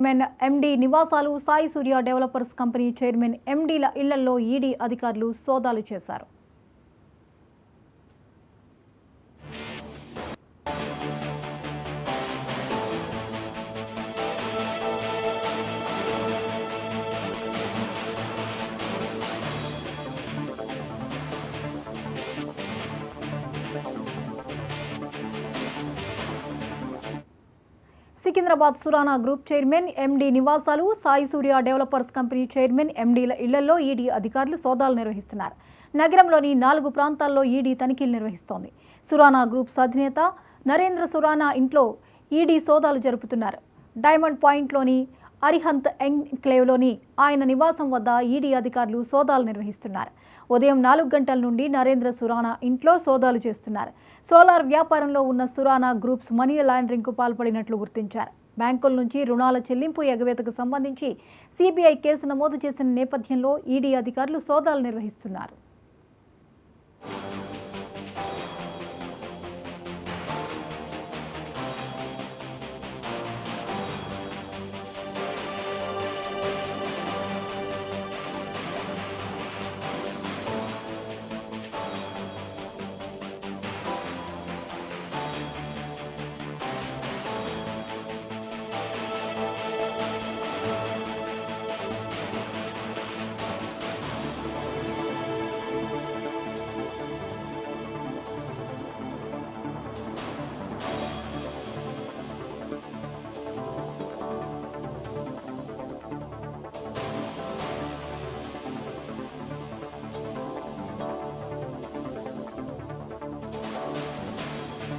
Chairman MD నివాసాలు, సాయి సూర్య developers company chairman ఎండీల ఇళ్లలో ED అధికారులు సోదాలు చేశారు. Secunderabad Surana group chairman MD నివాసాలు, సాయి సూర్య డెవలపర్స్ కంపెనీ చైర్మన్ ఎండీల ఇళ్లలో ఈడీ అధికారులు సోదాలు నిర్వహిస్తున్నారు. నగరంలోని 4 ప్రాంతాల్లో ఈడీ తనిఖీలు నిర్వహిస్తోంది. సురానా గ్రూప్ అధినేత నరేంద్ర సురానా ఇంట్లో ఈడీ సోదాలు జరుపుతున్నారు. డైమండ్ పాయింట్లోని అరిహంత్ ఎన్క్లేవ్లోని ఆయన నివాసం వద్ద ఈడీ అధికారులు సోదాలు నిర్వహిస్తున్నారు. ఉదయం 4 గంటల నుండి నరేంద్ర సురానా ఇంట్లో సోదాలు చేస్తున్నారు. సోలార్ వ్యాపారంలో ఉన్న సురానా గ్రూప్స్ మనీ లాండరింగ్కు పాల్పడినట్లు గుర్తించారు. బ్యాంకుల నుంచి రుణాల చెల్లింపు ఎగవేతకు సంబంధించి సిబిఐ కేసు నమోదు చేసిన నేపథ్యంలో ఈడీ అధికారులు సోదాలు నిర్వహిస్తున్నారు.